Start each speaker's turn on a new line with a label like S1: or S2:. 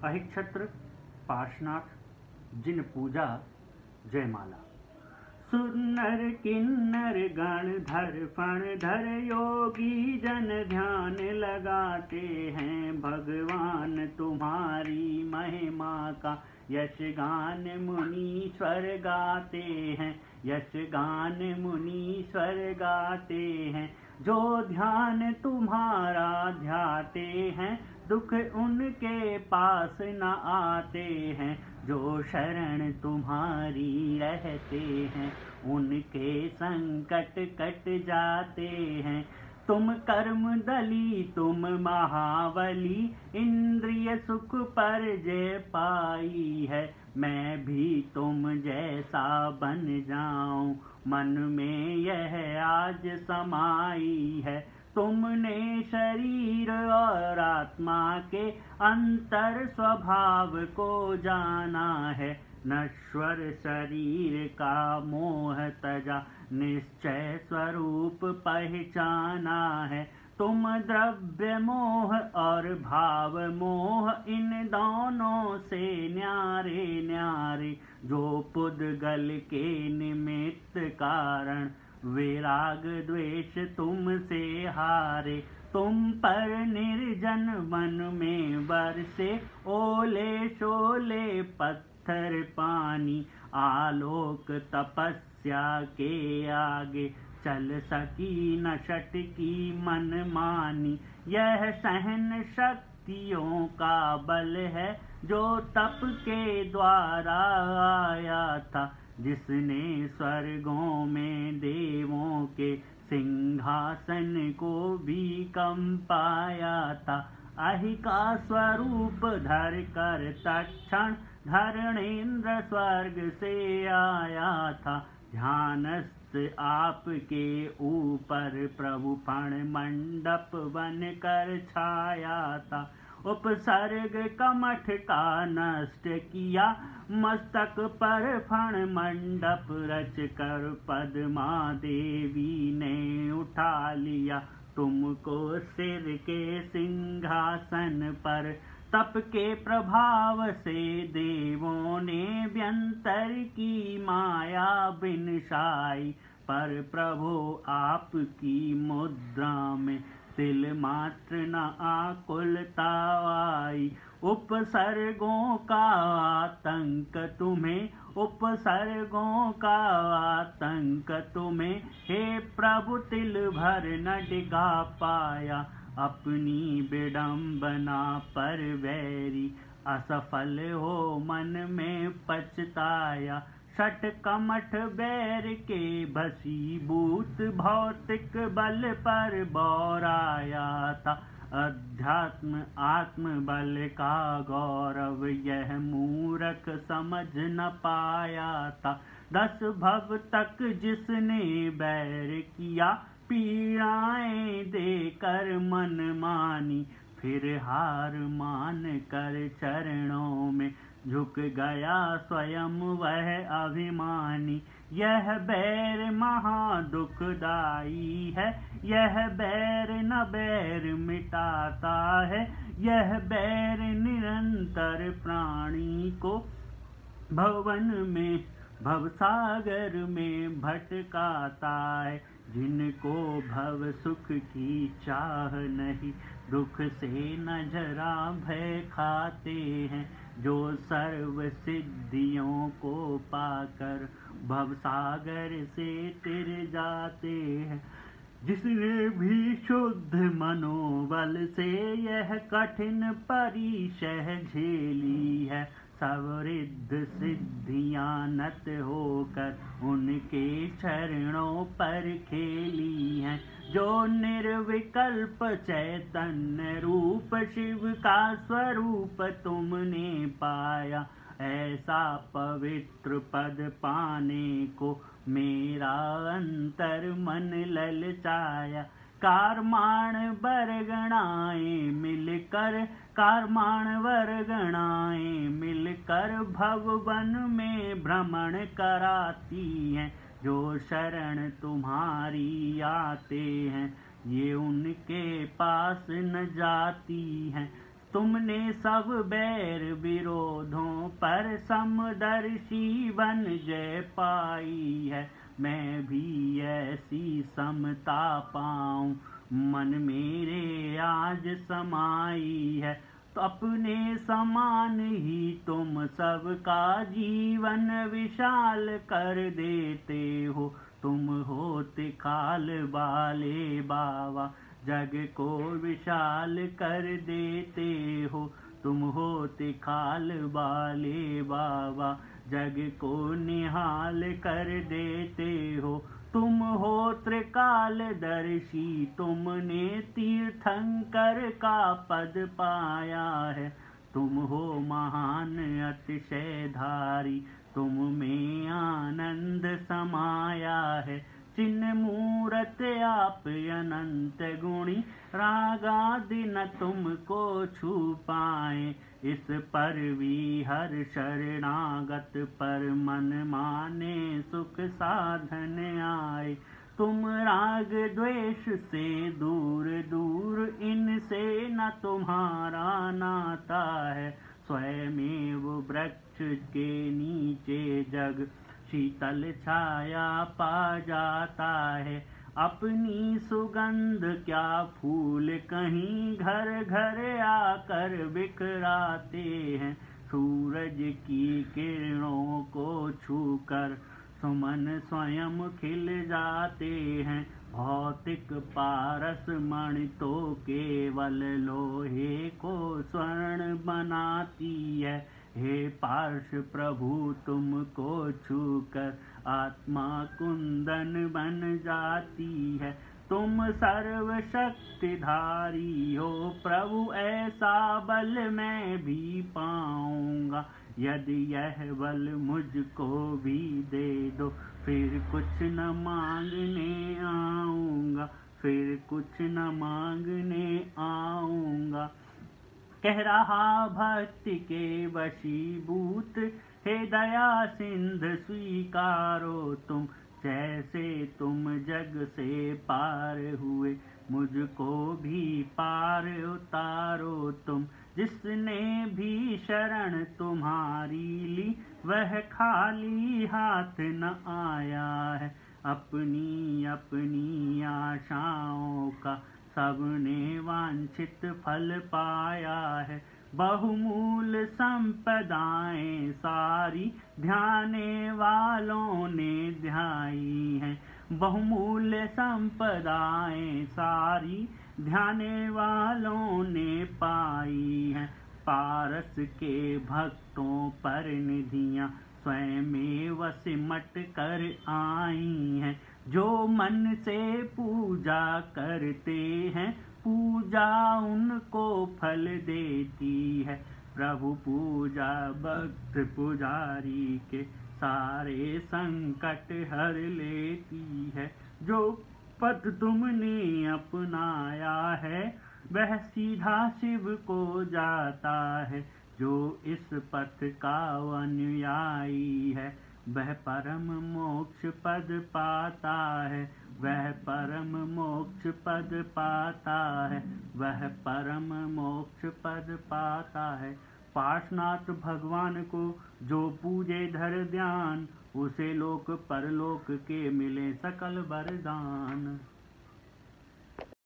S1: अहिक्षत्र पार्श्वनाथ जिन पूजा जयमाला। सुनर किन्नर गण धर फण धर योगी जन ध्यान लगाते हैं। भगवान तुम्हारी महिमा का यश गान मुनीश्वर गाते हैं। यश गान मुनीश्वर गाते हैं। जो ध्यान तुम्हारा ध्याते हैं दुख उनके पास न आते हैं। जो शरण तुम्हारी रहते हैं उनके संकट कट जाते हैं। तुम कर्म दली तुम महाबली इंद्रिय सुख पर जय पाई है। मैं भी तुम जैसा बन जाऊं मन में यह आज समाई है। तुमने शरीर और आत्मा के अंतर स्वभाव को जाना है। नश्वर शरीर का मोह तजा निश्चय स्वरूप पहचाना है। तुम द्रव्य मोह और भाव मोह इन दोनों से न्यारे न्यारे। जो पुद्गल के निमित्त कारण विराग द्वेष तुमसे हारे। तुम पर निर्जन वन में बरसे ओले शोले पत्थर पानी। आलोक तपस्या के आगे चल सकी न शटकी मन मानी। यह सहन शक्तियों का बल है जो तप के द्वारा आया था। जिसने स्वर्गों में देवों के सिंहासन को भी कंपाया था। अहि का स्वरूप धर कर तत्क्षण धरणेन्द्र स्वर्ग से आया था। ध्यानस्थ आपके ऊपर प्रभु फण मंडप बन कर छाया था। उपसर्ग कमठ का नष्ट किया मस्तक पर फण मंडप रच कर पद्मा देवी ने उठा लिया तुमको सिर के सिंहासन पर। तप के प्रभाव से देवों ने व्यंतर की माया बिनसाई। पर प्रभु आपकी मुद्रा में तिल मात्र न आकुलता आई। उपसर्गों का आतंक तुम्हें उपसर्गों का आतंक तुम्हें हे प्रभु तिल भर न डिगा पाया। अपनी विडंबना पर वैरी असफल हो मन में पछताया। षट कमठ बैर के भसीभूत भौतिक बल पर बौराया था। अध्यात्म आत्म बल का गौरव यह मूरख समझ न पाया था। 10 भव तक जिसने बैर किया पीड़ाएं देकर मन मानी। फिर हार मान कर चरणों में झुक गया स्वयं वह अभिमानी। यह बैर महा दुखदाई है। यह बैर न बैर मिटाता है। यह बैर निरंतर प्राणी को भवन में भवसागर में भटकाता है। जिनको भव सुख की चाह नहीं दुख से न जरा भय खाते हैं। जो सर्व सिद्धियों को पाकर भवसागर से तिर जाते हैं। जिसने भी शुद्ध मनोबल से यह कठिन परीक्षह झेली है। समृद्ध सिद्धियां नत होकर उनके चरणों पर खेली हैं। जो निर्विकल्प चैतन्य रूप शिव का स्वरूप तुमने पाया। ऐसा पवित्र पद पाने को मेरा अंतर मन ललचाया। कारमाण बरगणाएं मिलकर कारमाण वरगणाएं मिलकर भववन में भ्रमण कराती हैं। जो शरण तुम्हारी आते हैं ये उनके पास न जाती हैं। तुमने सब बैर विरोधों पर समदर्शी बन जय पाई है। मैं भी ऐसी समता पाऊं मन मेरे आज समाई है। तो अपने समान ही तुम सबका जीवन विशाल कर देते हो। तुम होते काल वाले बाबा जग को विशाल कर देते हो। तुम होते काल वाले बाबा जग को निहाल कर देते हो। तुम हो त्रिकालदर्शी तुमने तीर्थंकर का पद पाया है। तुम हो महान अतिशयधारी तुम में आनंद समाया है। चिन्ह मूरत आप अनंत गुणी रागादि न तुमको छू पाए। इस पर भी हर शरणागत पर मन माने सुख साधन आए। तुम राग द्वेष से दूर दूर इनसे न तुम्हारा नाता है। स्वयमेव वृक्ष के नीचे जग शीतल छाया पा जाता है। अपनी सुगंध क्या फूल कहीं घर घर आकर बिखराते हैं। सूरज की किरणों को छूकर सुमन स्वयं खिल जाते हैं। भौतिक पारस मणि तो केवल लोहे को स्वर्ण बनाती है। हे पार्श प्रभु तुमको छूकर आत्मा कुंदन बन जाती है। तुम सर्वशक्तिधारी हो प्रभु ऐसा बल मैं भी पाऊंगा। यदि यह बल मुझको भी दे दो फिर कुछ न मांगने आऊंगा। फिर कुछ न मांगने आऊंगा। कह रहा भक्ति के वशीभूत हे दया सिंध स्वीकारो तुम। जैसे तुम जग से पार हुए मुझको भी पार उतारो तुम। जिसने भी शरण तुम्हारी ली वह खाली हाथ न आया है। अपनी अपनी आशाओं का सबने वांछित फल पाया है। बहुमूल संपदाएं सारी ध्याने वालों ने ध्याई है। बहुमूल्य संपदाएं सारी ध्याने वालों ने पाई है। पारस के भक्तों पर निधियां स्वयं सिमट कर आई हैं। जो मन से पूजा करते हैं पूजा उनको फल देती है। प्रभु पूजा भक्त पुजारी के सारे संकट हर लेती है। जो पद तुमने अपनाया है वह सीधा शिव को जाता है। जो इस पथ का अनुयायी है वह परम मोक्ष पद पाता है। वह परम मोक्ष पद पाता है। वह परम मोक्ष पद पाता है। पार्श्वनाथ भगवान को जो पूजे धर ध्यान उसे लोक परलोक के मिले सकल वरदान।